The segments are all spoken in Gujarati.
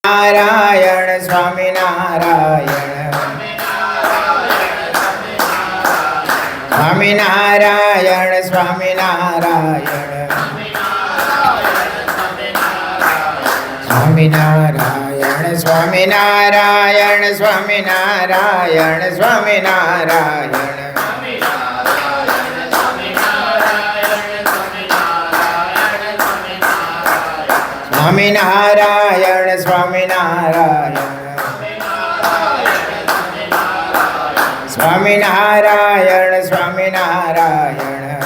નારાયણ સ્વામી નારાયણ સ્વામી નારાયણ સ્વામી નારાયણ સ્વામી નારાયણ સ્વામી નારાયણ સ્વામી નારાયણ સ્વામી નારાયણ સ્વામિનારાયણ સ્વામિનારાયણ સ્વામિનારાયણ સ્વામિનારાયણ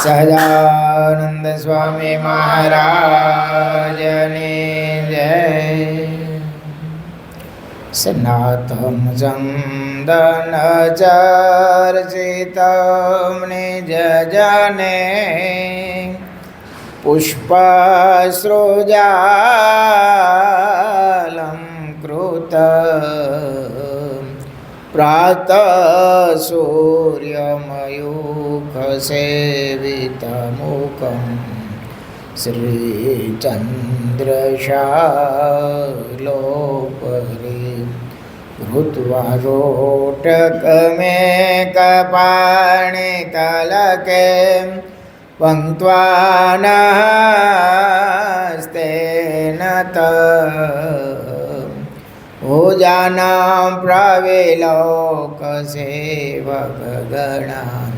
સહજાનંદ સ્વામી મહારાજની જય. સનાતન ચંદન ચર્ચિતમ નિજ જને પુષ્પસૃજાલં કૃત પ્રાતઃ સૂર્યમયુખસેવિતમુખં શ્રીચંદ્રશાલોપરી ભૂત્વા રોટકમેકપાણિકલકે પંક્ત્વાનસ્તેન ભુજાનાં પ્રવિલોકસેવકગણાં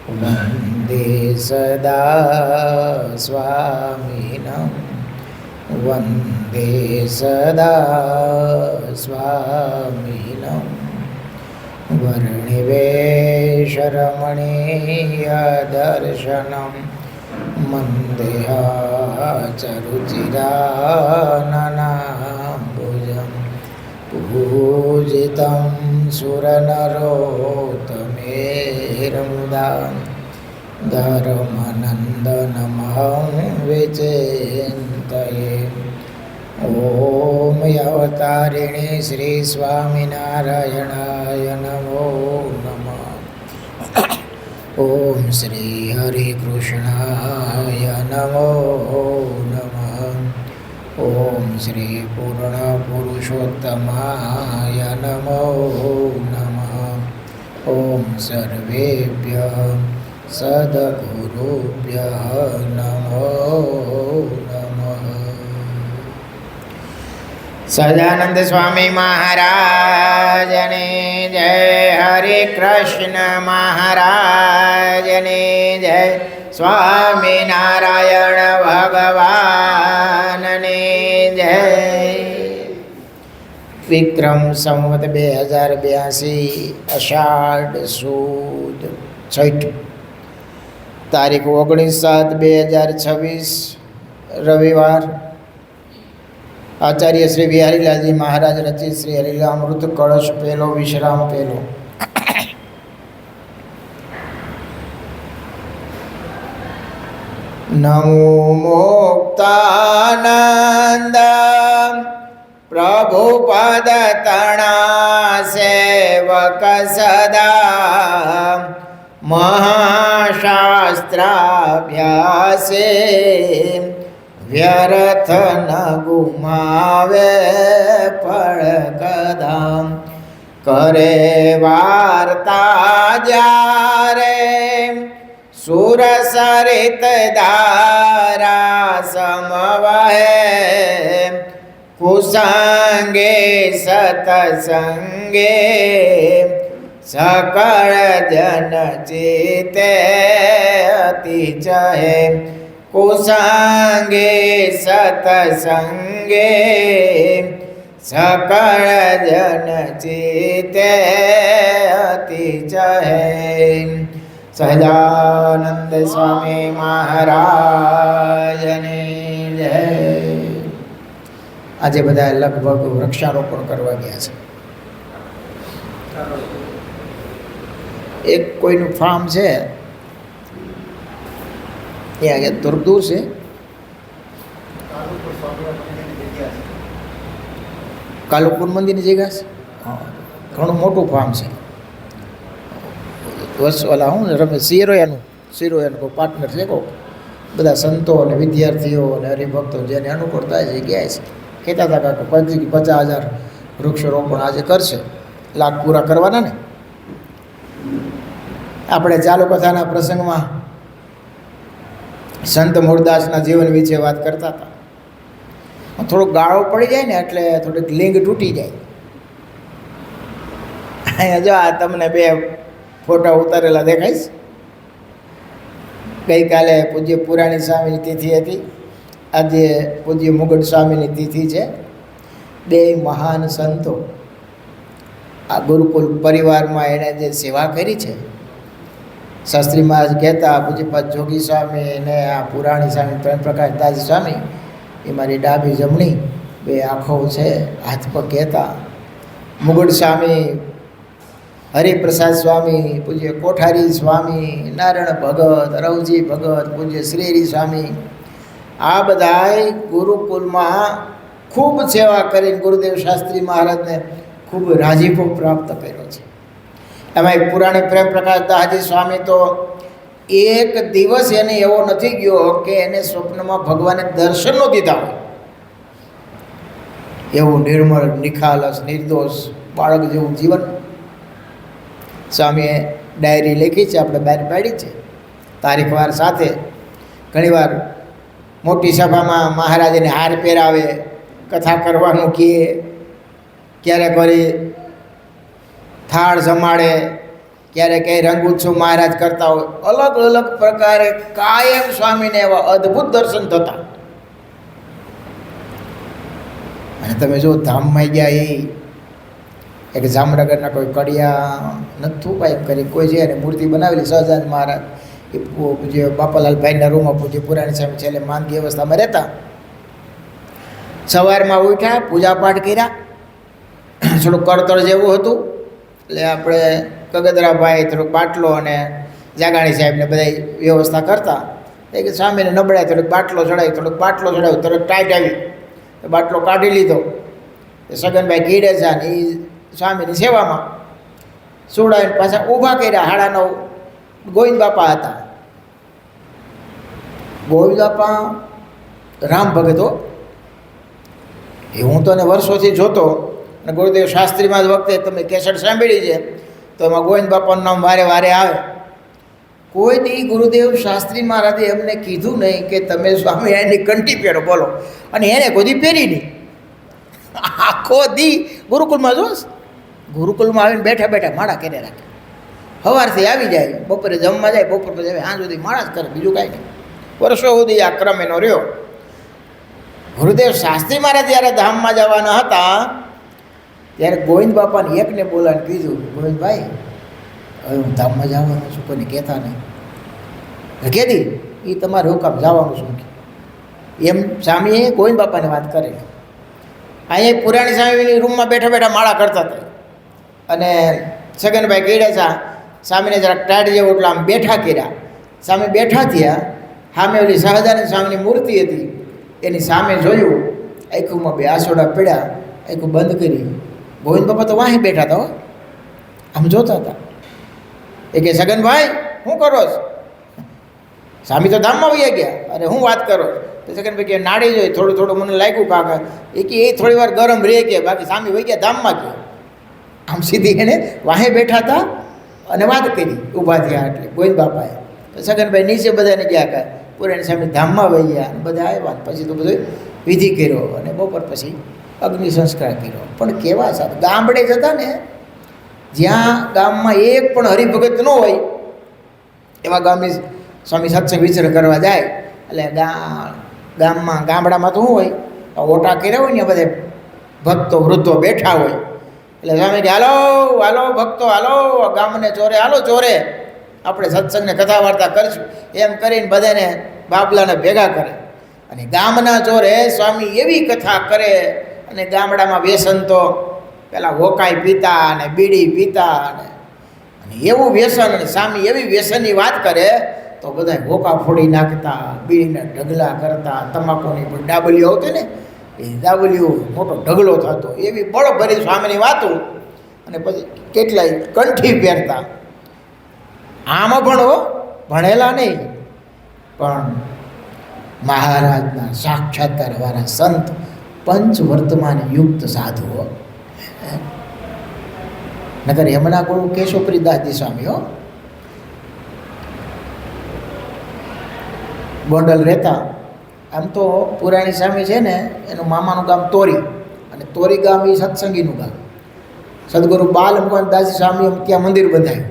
વંદે સદા સ્વામિનં વંદે સદા સ્વામિનં. વર્ણિવેશરમણીયદર્શનં મંદેહાચરુચિરાનનાંબુજં પૂજિतं સુરનરોત્તમેર્મુદા ધર્મનંદનમહં વિચિन्तયે. ઓમ અવતારિણી શ્રી સ્વામિનારાયણાય નમો નમઃ. ઓમ શ્રી હરિકૃષ્ણાય નમો નમઃ. ઓમ શ્રી પૂર્ણ પુરુષોત્તમાય નમો નમઃ. ઓમ સર્વેભ્યઃ સદ્ગુરુભ્યઃ નમો નમઃ. સહજાનંદ સ્વામી મહારાજની જય. હરે કૃષ્ણ મહારાજની જય. સ્વામિનારાયણ ભગવાનની જય. વિક્રમ સંવત 2082 અષાઢ સુદ છઠ તારીખ 19/7/2026 રવિવાર. આચાર્ય શ્રી બિહારીલાલજી મહારાજ રચિત શ્રી હરિલામૃત કળશ પહેલો વિશ્રામ પહેલો. નમો મુક્તાનંદ પ્રભુ પદ તણા સેવક સદા મહાશાસ્ત્રાભ્યાસે વ્યર્થ ન ગુમાવે ફળ કદમ. કરે વાર્તા જ્યારે સુરસરિત ધારા સમવહે કુસંગે સતસંગે સકળ જન ચિતે અતિ ચહે. કુસંગે સતસંગે સકળ જન ચિતે અતિ ચહે. સહજાનંદ સ્વામી મહારાજની જય. આજે બધા લગભગ વૃક્ષારોપણ કરવા ગયા છે. એક કોઈનું ફાર્મ છે ત્યાં દૂર દૂર છે. કાલુપુર મંદિરની જગ્યા છે. હા, ઘણું મોટું ફાર્મ છે. વર્ષ ઓલા હું રમે સિરોયાનું કોઈ પાર્ટનર છે કહો બધા સંતો અને વિદ્યાર્થીઓ અને હરિભક્તો જેને અનુકૂળ થાય છે એ ગયા છે. કહેતા હતા કે 50,000 વૃક્ષારોપણ આજે કરશે, લાખ પૂરા કરવાના ને. આપણે ચાલુ કથાના પ્રસંગમાં સંત મૂળદાસના જીવન વિશે વાત કરતા હતા. થોડોક ગાળો પડી જાય ને એટલે થોડીક લિંગ તૂટી જાય. અહીંયા જો આ તમને 2 ફોટા ઉતારેલા દેખાઈશ. ગઈકાલે પૂજ્ય પુરાણી સ્વામીની તિથિ હતી, આજે પૂજ્ય મુગટ સ્વામીની તિથિ છે. 2 મહાન સંતો આ ગુરુકુલ પરિવારમાં એણે જે સેવા કરી છે. શાસ્ત્રી મહારાજ કહેતા પૂજ્યપાદ જોગી સ્વામી અને આ પુરાણી સ્વામી પ્રેમ પ્રકાશ દાસ સ્વામી એ મારી ડાબી જમણી 2 આંખો છે, હાથ પગ કહેતા. મુગટ સ્વામી, હરિપ્રસાદ સ્વામી, પૂજ્ય કોઠારી સ્વામી, નારાયણ ભગત, રવજી ભગત, પૂજ્ય શ્રીહરિ સ્વામી, આ બધાય ગુરુકુલમાં ખૂબ સેવા કરીને ગુરુદેવ શાસ્ત્રી મહારાજને ખૂબ રાજીપો પ્રાપ્ત કર્યો છે. એમાં એક પુરાણી પ્રેમ પ્રકાશ દાસજી સ્વામી તો એક દિવસ એને એવો નથી ગયો કે એને સ્વપ્નમાં ભગવાને દર્શન ન દીધા હોય. એવું નિર્મળ, નિખાલસ, નિર્દોષ બાળક જેવું જીવન સ્વામીએ ડાયરી લખી છે, આપણે બહાર પાડી છે તારીખવાર સાથે. ઘણીવાર મોટી સભામાં મહારાજને હાર પહેરાવે, કથા કરવાનું કહે, ક્યારેક વળી થાળ જમાડે, ક્યારેક કંઈ રંગોત્સવ મહારાજ કરતા હોય. અલગ અલગ પ્રકારે કાયમ સ્વામીને એવા અદ્ભુત દર્શન થતા. અને તમે જો ધામમાં ગયા એ એક જામનગરના કોઈ કડિયા નથું પાઇપ કરી કોઈ છે અને મૂર્તિ બનાવેલી સહજાનંદ મહારાજ એ પૂજ્ય બાપાલાલભાઈના રૂમમાં પૂજ્ય પુરાણી સ્વામી છેલ્લે માંદગી અવસ્થામાં રહેતા. સવારમાં ઉઠ્યા, પૂજાપાઠ કર્યા, થોડુંક કરતળ જેવું હતું એટલે આપણે કગદરાભાઈ થોડુંક બાટલો અને જાગાણી સાહેબને બધા વ્યવસ્થા કરતા. એ કે સ્વામીને નબળાય થોડુંક બાટલો ચડાવી, તરત ટાઈટ આવી તો બાટલો કાઢી લીધો. સગનભાઈ ઘીડે છે ને એ સ્વામીની સેવામાં સુવડાવીને પાછા ઊભા કર્યા. 9:30 ગોવિંદ બાપા હતા. ગોવિંદ બાપા રામ ભગતો એ હું તો એને વર્ષોથી જોતો, અને ગુરુદેવ શાસ્ત્રીમાં જ વખતે તમે કેસેટ સાંભળી છે તો એમાં ગોવિંદ બાપાનું નામ વારે વારે આવે. કોઈ દી ગુરુદેવ શાસ્ત્રી મહારાજે એમને કીધું નહીં કે તમે સ્વામી એની કંઠી પહેરો, બોલો. અને એને કોઈ પહેરી નહીં. આખો દી ગુરુકુલમાં જોશ, ગુરુકુલમાં આવીને બેઠા બેઠા માળા કરે રાખે. સવારથી આવી જાય, બપોરે જમવા જાય, બપોર પછી આવે, સાંજ સુધી માળા જ કરે, બીજું કાંઈ નહીં. વર્ષો સુધી આ ક્રમ એનો રહ્યો. ગુરુદેવ શાસ્ત્રી મહારાજ જ્યારે ધામમાં જવાના હતા ત્યારે ગોવિંદ બાપાને એકને બોલાવીને કીધું, ગોવિંદભાઈ હવે હું ધામમાં જવાનું છું, કોઈને કહેતા નહીં. કહેતી એ તમારે હું કામ જવાનું છું એમ સ્વામીએ ગોવિંદ બાપાને વાત કરેલી. અહીંયા પુરાણી સ્વામીની રૂમમાં બેઠા બેઠા માળા કરતા હતા. અને સગનભાઈ કીડેસા સ્વામીને જરાક ટાઢ જેવું એટલે આમ બેઠા કર્યા. સ્વામી બેઠા થયા, સામે ઓલી સહજાનંદ સ્વામીની મૂર્તિ હતી એની સામે જોયું, આંખોમાં 2 આસોડા પડ્યા, આંખો બંધ કરી. ગોવિંદ બાપા તો વાહી બેઠા હતા, આમ જોતા હતા. એ કે સગનભાઈ શું કરો છો? સ્વામી તો ધામમાં વહી ગયા. અરે હું વાત કરો તો સગનભાઈ કે નાડી જોઈ, થોડું થોડું મને લાગ્યું કાકા એ કે એ થોડી વાર ગરમ રહે કે બાકી સ્વામી વહી ગયા ધામમાં કે. આમ સીધી એને વાહે બેઠા હતા અને વાત કરી, ઊભા થયા એટલે ગોવિંદ બાપાએ. તો સગનભાઈ નીચે બધાને ગયા કે પુરાણી સ્વામી ધામમાં વહી ગયા, અને બધા આવ્યા. પછી તો બધો વિધિ કર્યો અને બપોર પછી અગ્નિ સંસ્કાર કર્યો. પણ કેવા સાહેબ ગામડે જતા ને જ્યાં ગામમાં એક પણ હરિભગત ન હોય એવા ગામની સ્વામી સત્સંગ વિચાર કરવા જાય. એટલે ગામમાં ગામડામાં તો શું હોય, ઓટા કર્યા હોય ને બધે ભક્તો વૃદ્ધો બેઠા હોય. એટલે સ્વામી કે હાલો હાલો ભક્તો હાલો, ગામને ચોરે હાલો ચોરે, આપણે સત્સંગને કથા વાર્તા કરીશું એમ કરીને બધાને બાબલાને ભેગા કરે. અને ગામના ચોરે સ્વામી એવી કથા કરે, અને ગામડામાં વ્યસન તો પેલા હોકાઈ પીતા અને બીડી પીતા અને એવું વ્યસન, અને સ્વામી એવી વ્યસનની વાત કરે તો બધા હોકા ફોડી નાખતા, બીડીના ઢગલા કરતા, તમાકુની પણ ડાબલીઓ આવતી ને એ ડાબલીઓ મોટો ઢગલો થતો, એવી બળભરી સ્વામીની વાતો. અને પછી કેટલાય કંઠી પહેરતા. આમાં ભણો ભણેલા નહીં પણ મહારાજના સાક્ષાત્કારવાળા સંત, પંચ વર્તમાન યુક્ત સાધુઓ. નગર યમુના ગુરુ કેશવપ્રિદાસજી સ્વામીઓ ગોંડલ રહેતા. આમ તો પુરાણી સ્વામી છે ને, એનું મામાનું ગામ તોરી, અને તોરી ગામ એ સત્સંગીનું ગામ. સદગુરુ બાલ મુકુદાસજી સ્વામી ત્યાં મંદિર બંધાયું.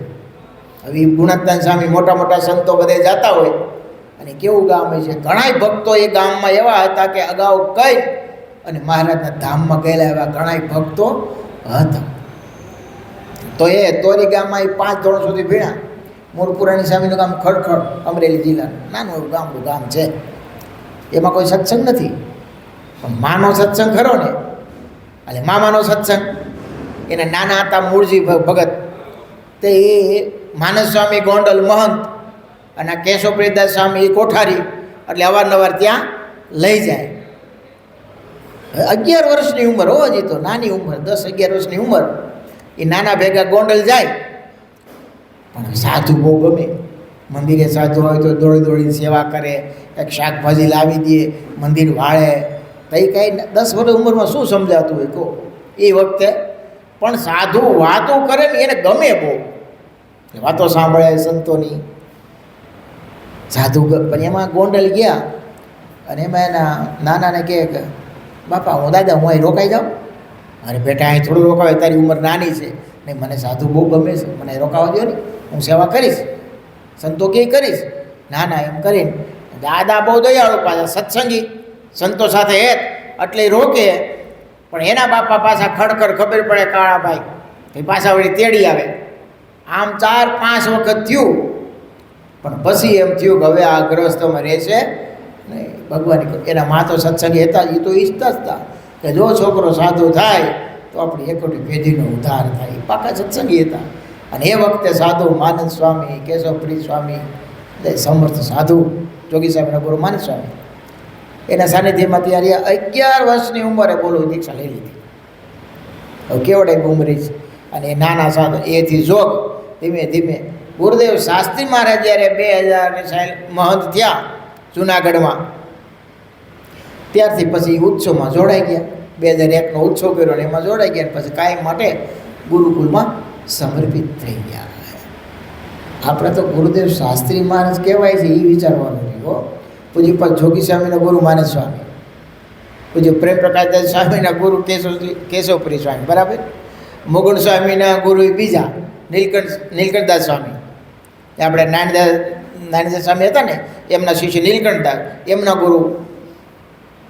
હવે ગુણદાન સ્વામી મોટા મોટા સંતો બધે જતા હોય, અને કેવું ગામ હોય છે. ઘણાય ભક્તો એ ગામમાં એવા હતા કે અગાઉ કઈ અને મહારાજના ધામમાં ગયેલા એવા ઘણાય ભક્તો હતા. તો એ તોરી ગામમાં એ 5 ધોરણ સુધી ભીણા. મૂળ પુરાણી સ્વામીનું ગામ ખડખડ, અમરેલી જિલ્લાનું નાનું એવું ગામનું ગામ છે. એમાં કોઈ સત્સંગ નથી, પણ માનો સત્સંગ ખરો ને, એટલે મામાનો સત્સંગ. એના નાના હતા મૂળજી ભગત, તે એ માનસ સ્વામી ગોંડલ મહંત અને કેશવપ્રિદાસ સ્વામી એ કોઠારી, એટલે અવારનવાર ત્યાં લઈ જાય. 11 વર્ષની ઉંમર હો, હજી તો નાની ઉંમર, 10-11 વર્ષની ઉંમર. એ નાના ભેગા ગોંડલ જાય. પણ સાધુ બહુ ગમે. મંદિરે સાધુ હોય તો દોડી દોડીને સેવા કરે, કંઈક શાકભાજી લાવી દે, મંદિર વાળે. તો એ કાંઈ 10 વર્ષ ઉંમરમાં શું સમજાતું હોય કહો એ વખતે. પણ સાધુ વાતો કરે ને એને ગમે બહુ, વાતો સાંભળે સંતોની. સાધુ પણ એમાં ગોંડલ ગયા, અને એમાં એના નાનાને કહે કે બાપા હું દાદા હું અહીં રોકાઈ જાઉં. અરે બેટા અહીં થોડું રોકાવે, તારી ઉંમર નાની છે. નહીં, મને સાધુ બહુ ગમે છે, મને રોકાવા દો ને, હું સેવા કરીશ, સંતો કે કરીશ. ના ના એમ કરીને દાદા બહુ દયાળુ, પાછા સત્સંગી, સંતો સાથે હેત, એટલે રોકે. પણ એના બાપા પાછા ખડખડ ખબર પડે કાળાભાઈ, એ પાછા વળી તેડી આવે. આમ 4-5 વખત થયું, પણ પછી એમ થયું કે હવે આ ગ્રહસ્થમાં રહેશે નહીં. ભગવાન એના મા તો સત્સંગી હતા, એ તો ઈચ્છતા જ હતા કે જો છોકરો સાધુ થાય તો આપણી એકોટી પેઢીનો ઉદ્ધાર થાય. એ પાકા સત્સંગી હતા. અને એ વખતે સાધુ માનંદ સ્વામી, કેશવપ્રિય સ્વામી, સમર્થ સાધુ જોગી સાહેબના ગુરુ માનંદ સ્વામી, એના સાનિધ્યમાં ત્યારે 11 વર્ષની ઉંમરે બોલો દીક્ષા લઈ લીધી. હવે કેવડે ઉંમરે છે. અને એ નાના સાધુ એથી જોગ ધીમે ધીમે ગુરુદેવ શાસ્ત્રી મહારાજ જ્યારે 2000 મહંત થયા જુનાગઢમાં, ત્યારથી પછી ઉત્સવમાં જોડાઈ ગયા. 2001નો ઉત્સવ કર્યો ને એમાં જોડાઈ ગયા. પછી કાયમ માટે ગુરુકુલમાં સમર્પિત થઈ ગયા. આપણે તો ગુરુદેવ શાસ્ત્રી મહારાજ કહેવાય છે એ વિચારવાનું નહીં હો. પૂજ્ય પદ જોગી સ્વામીના ગુરુ માનસ સ્વામી, પૂજ્ય પ્રેમ પ્રકાશદાસ સ્વામીના ગુરુ કેશવપ્રિય સ્વામી, બરાબર. મુગુણ સ્વામીના ગુરુ બીજા નીલકંઠદાસ સ્વામી, આપણે નાનદાસ સ્વામી હતા ને એમના શિષ્ય નીલકંઠદાસ, એમના ગુરુ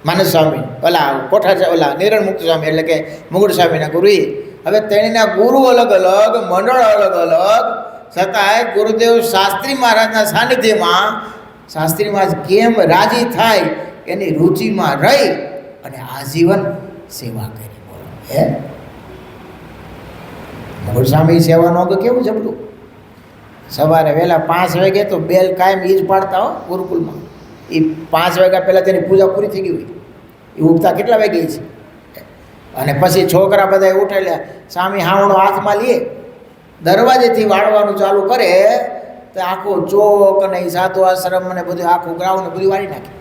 માનસ સ્વામી, ઓલા કોઠા ઓલા નિરણ મુક્ત સ્વામી એટલે કે મુગુણ સ્વામીના ગુરુ. એ હવે તેણીના ગુરુ અલગ અલગ, મંડળ અલગ અલગ, છતાંય ગુરુદેવ શાસ્ત્રી મહારાજના સાનિધ્યમાં શાસ્ત્રી મહારાજ કેમ રાજી થાય એની રુચિમાં રહી અને આજીવન સેવા કરી. બોલો હે મુગુણ સ્વામી સેવાનો તો કેવું જબરું. સવારે વહેલા 5 વાગે તો બેલ કાયમ એ જ પાડતા હો ગુરુકુલમાં. એ 5 વાગ્યા પહેલાં તેની પૂજા પૂરી થઈ ગઈ હોય. એ ઉઠતા કેટલા વાગે છે. અને પછી છોકરા બધા ઉઠેલા, સ્વામી હાવણો હાથમાં લે, દરવાજેથી વાળવાનું ચાલુ કરે તો આખો ચોક અને એ સાધુ આશ્રમ અને બધું આખું ગ્રાઉન્ડ બધું વાળી નાખે.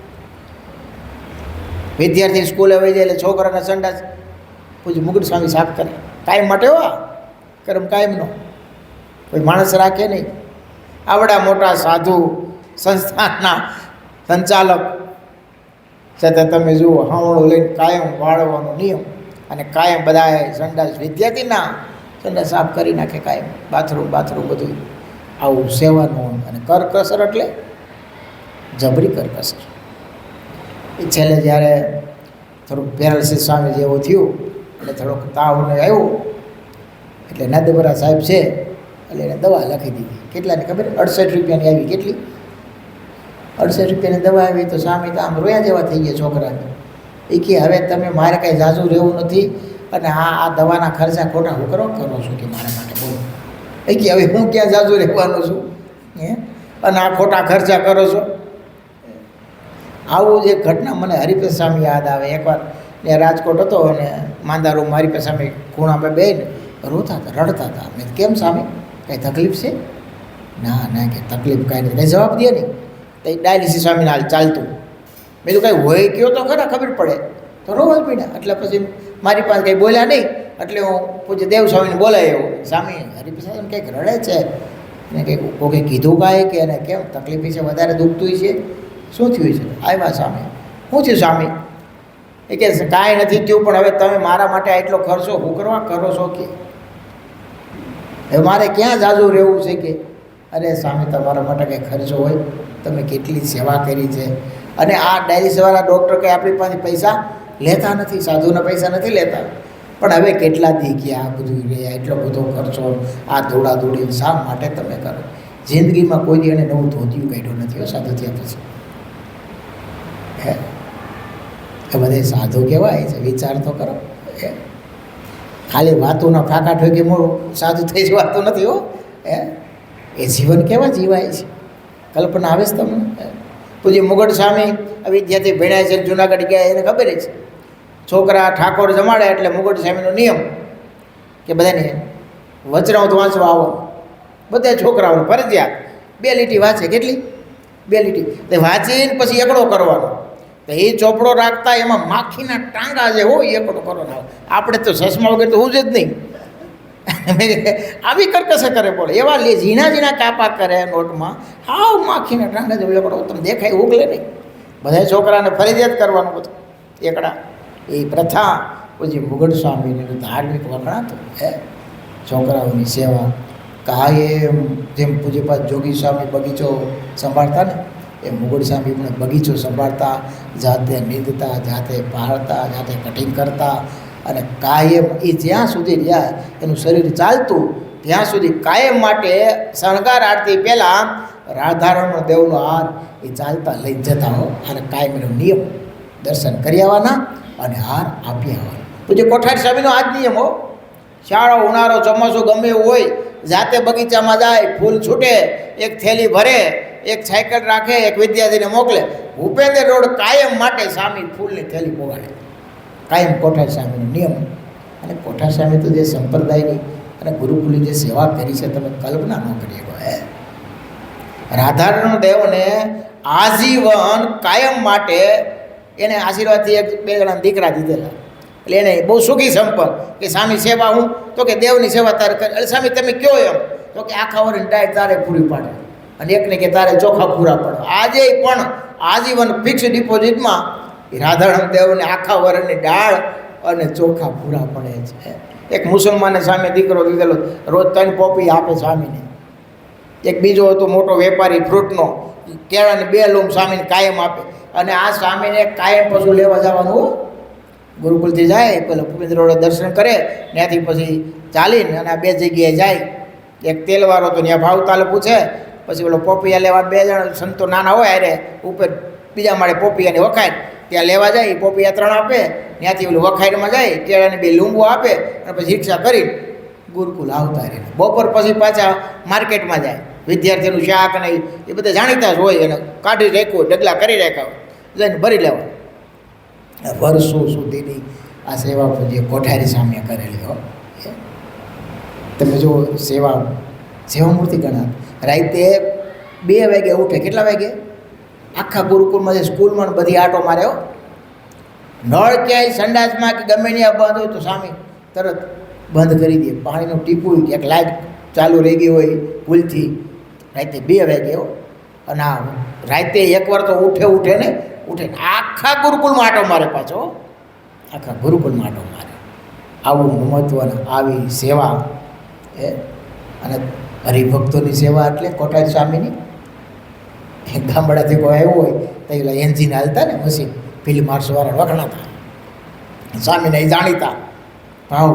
વિદ્યાર્થી સ્કૂલે વહી જાય એટલે છોકરાના સંડાસ પૂછ્યું મુગુણ સ્વામી સાફ કરે. કાયમ માટે હો કર્મ કાયમનો, કોઈ માણસ રાખે નહીં. આવડા મોટા સાધુ સંસ્થાનના સંચાલક છતાં તમે જુઓ હાવણું લઈને કાયમ વાળવાનો નિયમ, અને કાયમ બધાએ સંડાસ વિદ્યાર્થીના સંડાસ સાફ કરી નાખે કાયમ, બાથરૂમ બધું. આવું સેવાનું અને કરકસર એટલે જબરી કરકસર. એ છેલ્લે જ્યારે થોડુંક પેરાલિસિસ સ્વામી જેવું થયું એટલે થોડોક તાવને આવ્યો એટલે નંદબરા સાહેબ છે એટલે એને દવા લખી દીધી. કેટલાની ખબર? 68 રૂપિયાની આવી. કેટલી? 68 રૂપિયાની દવા આવી. તો સ્વામી તો આમ રોયા જેવા થઈ ગયા છોકરાને. એ કે હવે તમે મારે કાંઈ ઝાઝું રહેવું નથી, અને આ દવાના ખર્ચા ખોટા હું કરો છો કે મારા માટે બહુ. એ કે હવે હું ક્યાં ઝાઝું રહેવાનું છું હે, અને આ ખોટા ખર્ચા કરો છો. આવું જે ઘટના મને હરિપ્રસાદ સ્વામી યાદ આવે. એકવાર ને રાજકોટ હતો અને માંદા રૂમમાં હરિપ્રસાદ સ્વામી ખૂણામાં બેસીને રોતા હતા, રડતા હતા. મેં કેમ સ્વામી કાંઈ તકલીફ છે? ના કે તકલીફ કાંઈ નથી. કંઈ જવાબ દે નહીં. તો ડાયાલિસિસ સ્વામીને હાલ ચાલતું. મેં તો કાંઈ હોય કયો તો ખરા ખબર પડે તો રોવા જ પડ્યા. એટલે પછી મારી પાસે કંઈ બોલ્યા નહીં, એટલે હું પૂછ્યું દેવ સ્વામીને બોલાય એવું સ્વામી હરિપ્રસાદ કંઈક રડે છે એને કંઈક કોઈ કીધું કાંઈ કે એને કેમ તકલીફ છે, વધારે દુખતું છે, શું થયું છે? આવ્યા સ્વામી. શું થયું સ્વામી? એ કે કાંઈ નથી થયું, પણ હવે તમે મારા માટે આટલો ખર્ચો હું કરવા કરો છો કે હવે મારે ક્યાં જાજુ રહેવું છે કે? અરે સ્વામી તમારા માટે કંઈ ખર્ચો હોય, તમે કેટલી સેવા કરી છે. અને આ ડાયાલિસિસવાળા ડૉક્ટર કંઈ આપણી પાસે પૈસા લેતા નથી, સાધુના પૈસા નથી લેતા, પણ હવે કેટલા દી ગયા આ બધું રહ્યા, એટલો બધો ખર્ચો, આ દોડાદોડી શા માટે તમે કરો? જિંદગીમાં કોઈ દી એને નવું ધોતિયું કાઢ્યું નથી હો સાધુ થયા પછી. હે એ બધે સાધુ કહેવાય છે, વિચાર તો કરો. ખાલી વાતોનો કાકા ઠોકી મોડું સાધુ થઈ જવાતું નથી હો. એ જીવન કેવા જીવાય છે, કલ્પના આવે છે તમને? પૂજ્ય મુગટ સ્વામી વિદ્યાર્થી ભણ્યા છે, જુનાગઢ ગયા, એને ખબર છે છોકરા ઠાકોર જમાડે એટલે મુગટ સ્વામીનો નિયમ કે બધાને વચરાઉત વાંચવા આવો, બધા છોકરાઓને ફરજિયાત 2 લીટી વાંચે. કેટલી? 2 લીટી. તે વાંચીને પછી એકડો કરવાનો. તો એ ચોપડો રાખતા એમાં માખીના ટાંગા જે હોય એકડો કરવાનો. આપણે તો ચશ્મા વગર તો હું જ નહીં. આવી કરકશે કરે બોલે, એવા ઝીણા ઝીણા કાપા કરે નોટમાં, હાવ માખીના ટાંગા જેવો એકડો તમે દેખાય ઉગલે નહીં. બધા છોકરાને ફરજિયાત કરવાનું બધું એકડા. એ પ્રથા પછી મુગટ સ્વામીનું ધાર્મિક વખણાતું. છોકરાઓની સેવા કાયમ, જેમ પૂજ્યપાદ જોગી સ્વામી બગીચો સંભાળતા ને, એ મુગટ સ્વામી પણ બગીચો સંભાળતા, જાતે નીંદતા, જાતે પાળતા, જાતે કટિંગ કરતા, અને કાયમ એ જ્યાં સુધી રહ્યા એનું શરીર ચાલતું ત્યાં સુધી કાયમ માટે શણગાર આરતી પહેલાં રાધારમણ દેવનો હાર એ ચાલતા લઈ જતા હો, અને કાયમ એનો નિયમ દર્શન કરી આવવાના અને હાર આપી આવવાના. પૂજ્ય કોઠારી સ્વામીનો આ જ નિયમ હો. શાળો ઉનાળો ચોમાસું ગમે એવું હોય, જાતે બગીચામાં જાય, ફૂલ છૂટે, એક થેલી ભરે, એક સાયકલ રાખે, એક વિદ્યાર્થીને મોકલે. ભૂપેન્દ્ર રોડ કાયમ માટે સ્વામી ફૂલની થેલી પોગાડે. કાયમ કોઠારી સ્વામીનો નિયમ. અને કોઠારી સ્વામી તો જે સંપ્રદાયની અને ગુરુકુલની જે સેવા કરી છે તમે કલ્પના ન કરી શકો. રાધારમણ દેવને આજીવન કાયમ માટે એને આશીર્વાદથી 1-2 જણા દીકરા દીધેલા. એટલે એને બહુ સુખી સંપન્ન કે સ્વામી સેવા હું તો કે દેવની સેવા તારે કરે. એટલે સ્વામી તમે કયો એમ તો કે આખા વર્ષની ડાયટ તારે પૂરી પાડે, અને એકને કે તારે ચોખા પૂરા પાડે. આજે પણ આજીવન ફિક્સ ડિપોઝિટમાં રાધારમણ દેવને આખા વર્ષની દાળ અને ચોખા પૂરા પડે છે. એક મુસલમાને સામે દીકરો દીધેલો, રોજ 3 પોપી આપે સ્વામીને. એક બીજો હતો મોટો વેપારી ફ્રૂટનો, કેળાની 2 લૂમ સ્વામીને કાયમ આપે. અને આ સ્વામીને કાયમ પશુ લેવા જવાનું, ગુરુકુલથી જાય પેલા ભૂપેન્દ્ર રોડે દર્શન કરે, ત્યાંથી પછી ચાલીને અને આ 2 જગ્યાએ જાય. એક તેલવાળો તો ત્યાં ભાવતાલ પૂછે, પછી પેલો પોપિયા લેવા 2 જણા સંતો નાના હોય અરે ઉપર બીજા માળે પોપિયાની વખાય ત્યાં લેવા જાય. પોપિયા 3 આપે, ત્યાંથી પેલું વખાઈરમાં જાય, કેળાની 2 લૂંબો આપે, અને પછી રિક્ષા કરી ગુરુકુલ આવતા રહે. બપોર પછી પાછા માર્કેટમાં જાય. વિદ્યાર્થીનું શાક અને એ બધા જાણીતા જ હોય, એને કાઢી રાખ્યું, ડગલા કરી રાખ્યા હોય, જઈને ભરી લેવા. વર્ષો સુધીની આ સેવા પૂજ્ય કોઠારી સામે કરેલી હો. તમે જો સેવામૂર્તિ ગણા. રાતે 2 વાગે ઉઠે. કેટલા વાગે? આખા ગુરુકુળમાં જે સ્કૂલમાં બધી આટો માર્યો. નળ ક્યાંય સંડાસમાં કે ગમે ત્યાં બંધ હોય તો સ્વામી તરત બંધ કરી દે. પાણીનું ટીપું ક્યાંક લાઈટ ચાલુ રહી ગઈ હોય ભૂલથી, રાતે 2 વાગે હો. અને આ રાતે એકવાર તો ઉઠે ને આખા ગુરુકુળમાં આટો મારે પાછો, આખા ગુરુકુળમાં આટો મારે. આવું મહત્ત્વનું આવી સેવા. અને હરિભક્તોની સેવા એટલે કોઠારી સ્વામીની. ગામડાથી કોઈ આવ્યો હોય તો પેલા એન્જિન હાલતા ને મશીન, પેલી માર્સવાળા વખણાતા. સ્વામીને એ જાણીતા ભાવ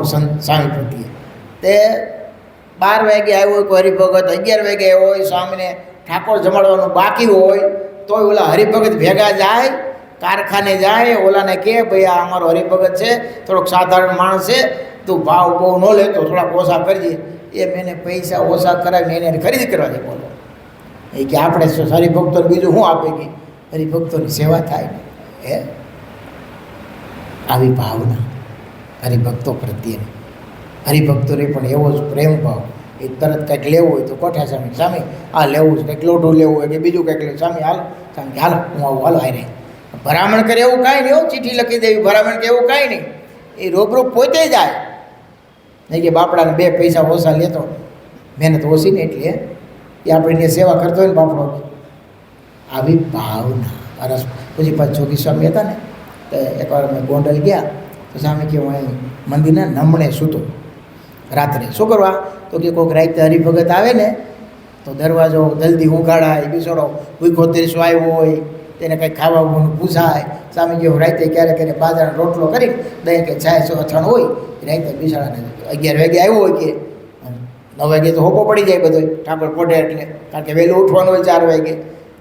સ્વામી પ્રત્યે. તે 12 વાગે આવ્યો હોય કોઈ હરિભગત, 11 વાગે આવ્યો હોય, સ્વામીને ઠાકોર જમાડવાનું બાકી હોય તોય ઓલા હરિભગત ભેગા જાય, કારખાને જાય, ઓલાને કહે ભાઈ આ અમારો હરિભગત છે, થોડોક સાધારણ માણસ છે, તું ભાવ બહુ ન લેતો, થોડાક ઓછા કરજે. એમ એને પૈસા ઓછા કરાવીને એને ખરીદી કરવા દે. બોલો એ કે આપણે હરિભક્તોને બીજું શું આપે કે હરિભક્તોની સેવા થાય ને. આવી ભાવના હરિભક્તો પ્રત્યેની. હરિભક્તોને પણ એવો જ પ્રેમ ભાવ. એ તરત કંઈક લેવું હોય તો કોઠા સ્વામી આ લેવું છે, કંઈક લોઢું લેવું હોય કે બીજું કંઈક લેવું, સ્વામી હાલો, સ્વામી હાલો હું આવું, હાલો હારે ભરામણ કરે એવું કાંઈ નહીં, એવું ચીઠી લખી દેવી ભરામણ કે એવું કાંઈ નહીં. એ રૂબરૂ પોતે જાય, નહીં કે બાપડાને 2 પૈસા ઓછા લેતો, મહેનત ઓછી ને એટલે એ આપણે સેવા કરતો હોય ને બાપડો. આવી ભાવના. મારા પછી પાછા જોગી સ્વામી હતા ને, તો એકવાર અમે ગોંડલ ગયા, તો સામે કે હું અહીં મંદિરના નમણે સૂતો રાત્રે. શું કરવા? તો કે કોઈક રાતે હરિભગત આવે ને તો દરવાજો જલ્દી ઉગાડાય, બિસોડો ભૂખો ત્રીસો આવ્યો હોય તેને કંઈક ખાવાનું પૂછાય. સામે કે હું રાતે ક્યારેક ક્યારેક બાજરાનો રોટલો કરી દહીં કે છાય અથાણ હોય, રાતે બિસાડાને 11 વાગે આવ્યો હોય કે 9 વાગે તો હોપો પડી જાય બધો ઠાકોર પોઢે એટલે, કારણ કે વહેલું ઉઠવાનું હોય 4 વાગે.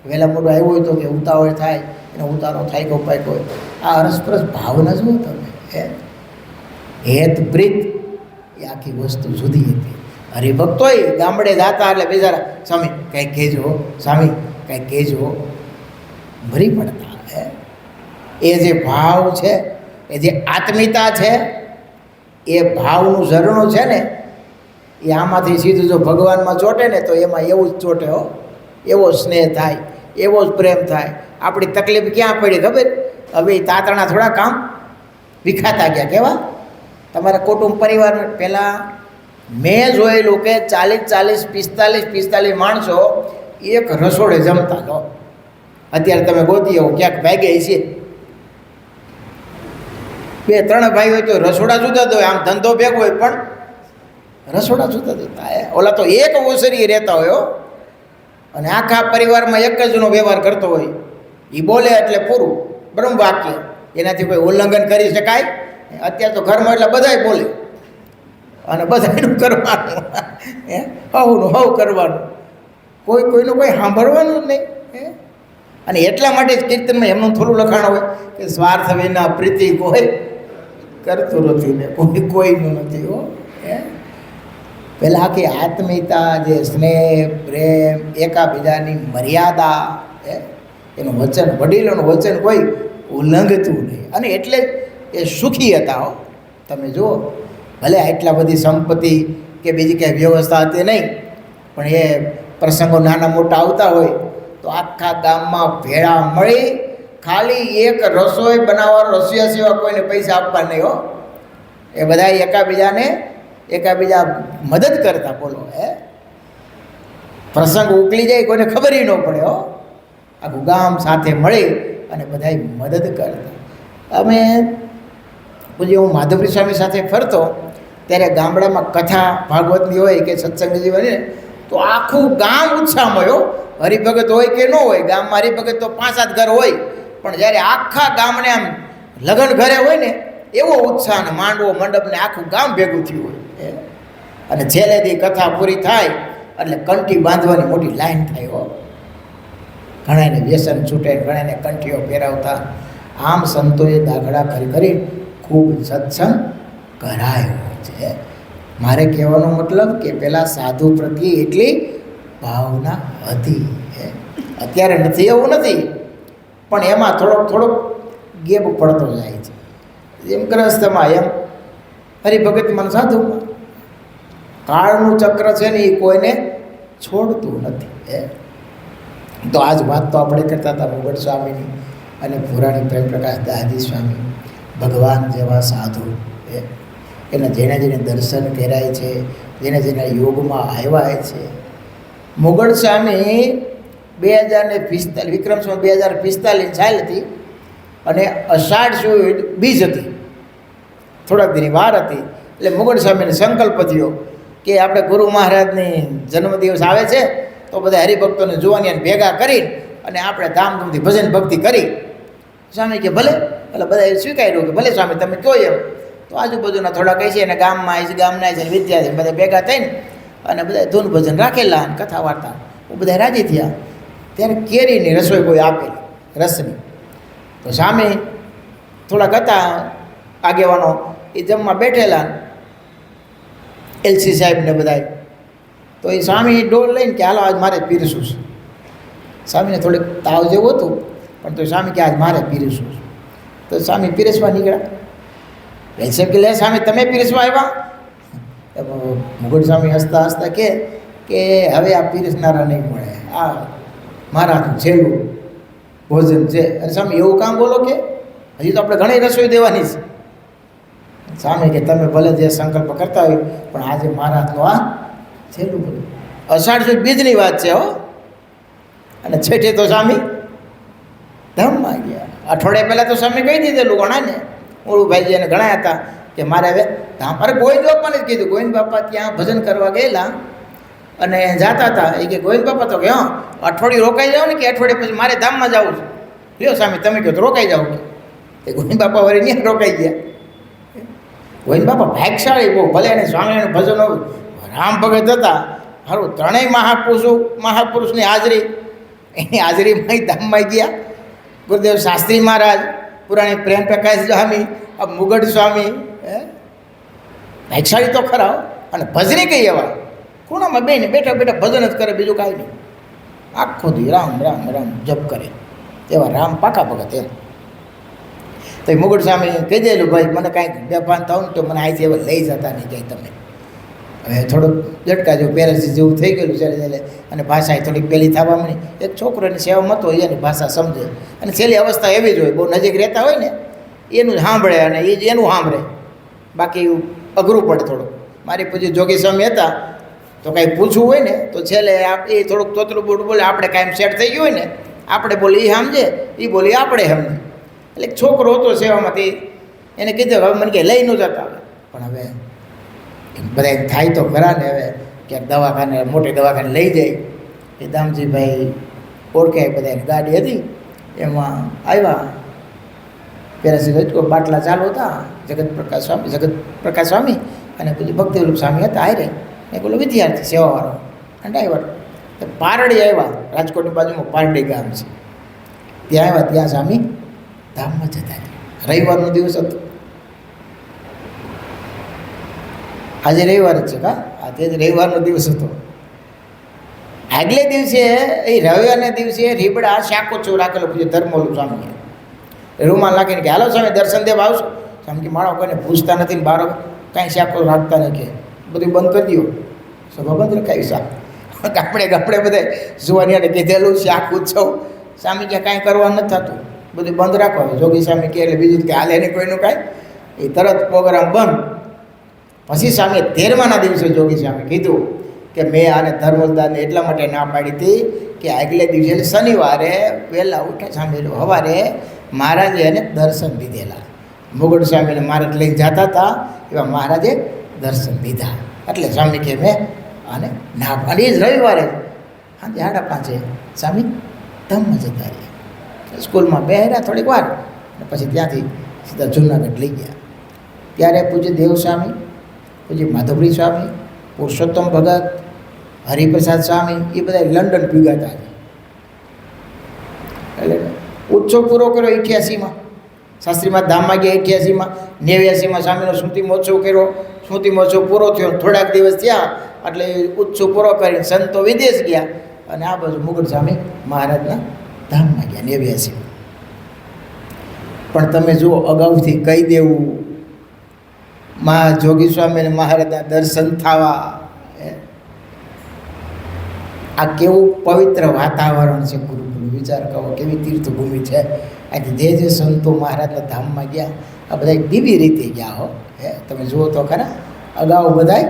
વહેલા મોટો આવ્યો હોય તો કે ઉતાવળ થાય, એનો ઉતારો થાય કે ઉપાય હોય. આ અરસપરસ ભાવના જુઓ તમે, હેત પ્રીત એ આખી વસ્તુ જુદી હતી. હરિભક્તોય ગામડે જાતા એટલે બિચારા સ્વામી કંઈક કહેજો, સ્વામી કંઈક કહેજો, ભરી પડતા. એ જે ભાવ છે, એ જે આત્મીયતા છે, એ ભાવનું ઝરણું છે ને, એ આમાંથી સીધું જો ભગવાનમાં ચોટે ને તો એમાં એવું જ ચોટે હો. એવો સ્નેહ થાય, એવો જ પ્રેમ થાય. આપણી તકલીફ ક્યાં પડી ખબર? હવે તાતણા થોડા કામ વિખાતા ગયા. કેવા તમારા કુટુંબ પરિવાર પહેલાં મેં જોયેલું કે 40-45 માણસો એક રસોડે જમતા. લો અત્યારે તમે ગોતી આવો ક્યાંક ભાગે છે 2-3 ભાઈ હોય તો રસોડા જુદા હોય, આમ ધંધો ભેગો હોય પણ રસોડા જુદા જુદા. ઓલા તો એક ઓસરી રહેતા હોય અને આખા પરિવારમાં એક જનો વ્યવહાર કરતો હોય. એ બોલે એટલે પૂરું બ્રહ્મ વાક્ય, એનાથી કોઈ ઉલ્લંઘન કરી શકાય. અત્યારે તો ઘરમાં એટલે બધાય બોલે અને બધાનું કરવાનું, હવનું હવ કરવાનું, કોઈનું કોઈ સાંભળવાનું જ નહીં. અને એટલા માટે જ કીર્તનમાં એમનું થોડું લખાણ હોય કે સ્વાર્થ વિના પ્રીતિ કોઈ કરતું નથી ને કોઈનું નથી હો. પહેલાં આખી આત્મીયતા, જે સ્નેહ પ્રેમ, એકાબીજાની મર્યાદા, એનું વચન, વડીલોનું વચન કોઈ ઉલ્લંઘતું નહીં. અને એટલે જ એ સુખી હતા હો. તમે જુઓ, ભલે આટલા બધી સંપત્તિ કે બીજી ક્યાંય વ્યવસ્થા હતી નહીં, પણ એ પ્રસંગો નાના મોટા આવતા હોય તો આખા ગામમાં ભેળા મળી ખાલી એક રસોઈ બનાવવા રસોઈયા સિવાય કોઈને પૈસા આપવા નહીં હો. એ બધા એકાબીજા મદદ કરતા. બોલો, પ્રસંગ ઉકલી જાય કોઈને ખબર ન પડે હો. આખું ગામ સાથે મળી અને બધા મદદ કરતા. અમે પછી હું માધવરી સ્વામી સાથે ફરતો ત્યારે ગામડામાં કથા ભાગવતની હોય કે સત્સંગની હોય ને તો આખું ગામ ઉત્સાહમાં હોય. હરિભગત હોય કે ન હોય, ગામમાં હરિભગત તો 5-7 ઘર હોય, પણ જ્યારે આખા ગામને આમ લગ્ન ઘરે હોય ને એવો ઉત્સાહ ને માંડવો મંડપને આખું ગામ ભેગું થયું હોય. અને છેલ્લેથી કથા પૂરી થાય એટલે કંઠી બાંધવાની મોટી લાઈન થાય હો. ઘણાને વ્યસન છૂટે, ઘણાને કંઠીઓ પહેરાવતા. આમ સંતોએ દાખલા કરી ખૂબ સત્સંગ કરાયો છે. મારે કહેવાનો મતલબ કે પહેલાં સાધુ પ્રત્યે એટલી ભાવના હતી. અત્યારે નથી એવું નથી, પણ એમાં થોડોક ગેપ પડતો જાય છે. એમ ગ્રસ્તમાં એમ હરિભગતમાં સાધુમાં કાળનું ચક્ર છે ને એ કોઈને છોડતું નથી. તો આજ વાત તો આપણે કરતા હતા મુગટ સ્વામીની અને પુરાણી પ્રેમ પ્રકાશ દાદી સ્વામી. ભગવાન જેવા સાધુ એના જેને દર્શન કરાય છે, જેને યોગમાં આવ્યા છે. મુગટ સ્વામી 2045 વિક્રમ સંવત 2045 સાલ હતી અને અષાઢ સુદ બીજ હતી, થોડાક દિનની વાર હતી. એટલે મુગટ સ્વામીને સંકલ્પ થયો કે આપણે ગુરુ મહારાજની જન્મદિવસ આવે છે તો બધા હરિભક્તોને જોવાની ભેગા કરી અને આપણે ધામધૂમથી ભજન ભક્તિ કરી. સ્વામી કે ભલે, એટલે બધા સ્વીકાર્યું કે ભલે સ્વામી તમે કહો એમ. તો આજુબાજુના થોડા કહે છે અને ગામના છે વિદ્યાર્થી બધા ભેગા થઈને અને બધા ધૂન ભજન રાખેલા અને કથા વાર્તા બધા રાજી થયા. ત્યારે કેરીની રસોઈ કોઈ આપેલી રસની. તો સામે થોડાક હતા આગેવાનો એ જમવા બેઠેલા, એલસી સાહેબને બધા. તો એ સ્વામી ડોલ લઈને કે હાલો આજ મારે પીરસું છે. સ્વામીને થોડીક તાવ જેવું હતું પણ તો સ્વામી કે આજ મારે પીરસું છે. તો સ્વામી પીરસવા નીકળ્યા. સાહેબ કે લે સ્વામી તમે પીરસવા આવ્યા? મુગટ સ્વામી હસતા હસતા કે હવે આ પીરસનારા નહીં મળે, આ મારાનું છેલ્લું. ભોજન છે. અને સ્વામી એવું કામ બોલો કે હજી તો આપણે ઘણી રસોઈ દેવાની છે. સ્વામી કે તમે ભલે જે સંકલ્પ કરતા હોય પણ આજે મહારાજનું આ છેલ્લું બધું અષાઢ સુદ બીજની વાત છે હો. અને છેઠે તો સ્વામી ધામમાં ગયા. અઠવાડિયા પહેલાં તો સ્વામી કહી દીધેલું ઘણાને, મુળુભાઈજી એને ઘણા હતા કે મારે હવે ધામ. અરે ગોવિંદ બાપાને જ કીધું. ગોવિંદ બાપા ત્યાં ભજન કરવા ગયેલા અને જાતા હતા. એ કે ગોવિંદ બાપા તો કે હા અઠવાડિયું રોકાઈ જાઓ ને કે અઠવાડિયા પછી મારે ધામમાં જવું છે. લ્યો સ્વામી તમે કહો તો રોકાઈ જાઓ કે ગોવિંદ બાપા વળી નહીં રોકાઈ ગયા. ગોવિંદ બાપા ભાગશાળી બહુ, ભલે એને સ્વામિનારાયણ ભજનો રામ ભગત હતા. સારું ત્રણેય મહાપુરુષની હાજરી, એની હાજરીમાં ધામમાં ગયા. ગુરુદેવ શાસ્ત્રી મહારાજ, પુરાણી પ્રેમ પ્રકાશ સ્વામી, મુગટ સ્વામી, ભાગશાળી તો ખરા. અને ભજની કઈ એવા ખૂણામાં બેને બેઠા બેઠા ભજન જ કરે, બીજું કાંઈ નહીં. આખો દી રામ રામ રામ જપ કરે, એવા રામ પાકા ભગત એમ. તો એ મુગટ સ્વામી કહી દેલું ભાઈ મને કાંઈક બેભાન થાવ ને તો મને અહીંથી હવે લઈ જતા નહીં કંઈ તમે. હવે થોડુંક ઝટકા જેવું પેરેન્ટ્સ જેવું થઈ ગયેલું છે અને ભાષા થોડીક પહેલી થવા મળી. એક છોકરોની સેવામાં હતો એની ભાષા સમજે અને છેલ્લી અવસ્થા એવી જ હોય, બહુ નજીક રહેતા હોય ને એનું જ સાંભળે અને એ જ એનું સાંભળે, બાકી અઘરું પડે થોડુંક. મારી પછી જોગી સ્વામી હતા તો કાંઈ પૂછવું હોય ને તો છેલ્લે એ થોડુંક તોતરું બોટું બોલે, આપણે કાંઈ સેટ થઈ ગયું હોય ને આપણે બોલી એ સમજે, એ બોલી આપણે સમજે. એટલે છોકરો હતો સેવામાંથી, એને કીધું હવે મને કે લઈ ન જતા. પણ હવે બધા થાય તો ખરા ને, હવે ક્યાંક દવાખાને મોટી દવાખાને લઈ જાય. એ દામજીભાઈ ઓળખે બધા ગાડી હતી એમાં આવ્યા. પેલા રાજકો બાટલા ચાલુ હતા, જગત પ્રકાશ સ્વામી અને પછી ભક્તિવલ્લભ સ્વામી હતા હારે. એ પેલો વિદ્યાર્થી સેવાવાળો અને ડ્રાઈવર. તો પારડી આવ્યા, રાજકોટની બાજુમાં પારડી ગામ છે, ત્યાં આવ્યા. ત્યાં સ્વામી ધામમાં જતા રહ્યા. રવિવારનો દિવસ હતો, આજે રવિવાર જ છે કા, આજે જ રવિવારનો દિવસ હતો. આગલે દિવસે એ રવિવારના દિવસે રીબડા શાકોચો રાખેલો પૂછ્યો ધર્મોલું સ્વામીએ રૂમાલ નાખીને કે હાલો સ્વામી દર્શન દેવા આવશો. સ્વામી કે માણો કોઈને પૂછતા નથી ને બાળક કાંઈ શાકો રાખતા નથી, કે બધું બંધ કરી દો. સભા બંધ રખાવી શાક ગામડે બધા જોવાની કીધેલું શાક ઉત્સવ. સ્વામી કે કાંઈ કરવા નથી થતું, બધું બંધ રાખો. જોગી સ્વામી કહે એટલે બીજું કે હાલે નહીં કોઈનું કાંઈ, એ તરત પ્રોગ્રામ બંધ. પછી સ્વામીએ 13માના દિવસે જોગી સ્વામી કીધું કે મેં આને ધર્મદાનને એટલા માટે ના પાડી હતી કે આગલે દિવસે શનિવારે વહેલા ઉઠે સાંભળેલું સવારે મહારાજે એને દર્શન દીધેલા. મુગટ સ્વામીને મહારાજ લઈને જતા હતા એવા મહારાજે દર્શન દીધા. એટલે સ્વામી કે મેં આને ના, અને એ જ રવિવારે સાંજે 5:30 સ્વામી ધામમાં જતા રહ્યા. સ્કૂલમાં બેહર્યા થોડીક વાર અને પછી ત્યાંથી સીધા જૂનાગઢ લઈ ગયા. ત્યારે પૂજ્ય દેવ સ્વામી, પૂજ્ય માધવરી સ્વામી, પુરુષોત્તમ ભગત, હરિપ્રસાદ સ્વામી એ બધા લંડન ભેગા હતા. એટલે ઉત્સવ પૂરો કર્યો 88માં. શાસ્ત્રીમાં ધામમાં ગયા 88માં. 89માં સ્વામીનો સ્મૃતિ મહોત્સવ કર્યો. સ્મૃતિ મહોત્સવ પૂરો થયો, થોડાક દિવસ થયા એટલે ઉત્સવ પૂરો કરીને સંતો વિદેશ ગયા અને આ બાજુ મુગટ સ્વામી મહારાજના ધામમાં ગયા 89માં. પણ તમે જુઓ, અગાઉથી કહી દેવું જોગી સ્વામીને મહારાજના દર્શન થવા, આ કેવું પવિત્ર વાતાવરણ છે ગુરુકુળ. વિચાર કરો કેવી તીર્થભૂમિ છે. આજે જે સંતો મહારાજના ધામમાં ગયા આ બધા દિવ્ય રીતે ગયા હો. તમે જુઓ તો ખરા, અગાઉ બધા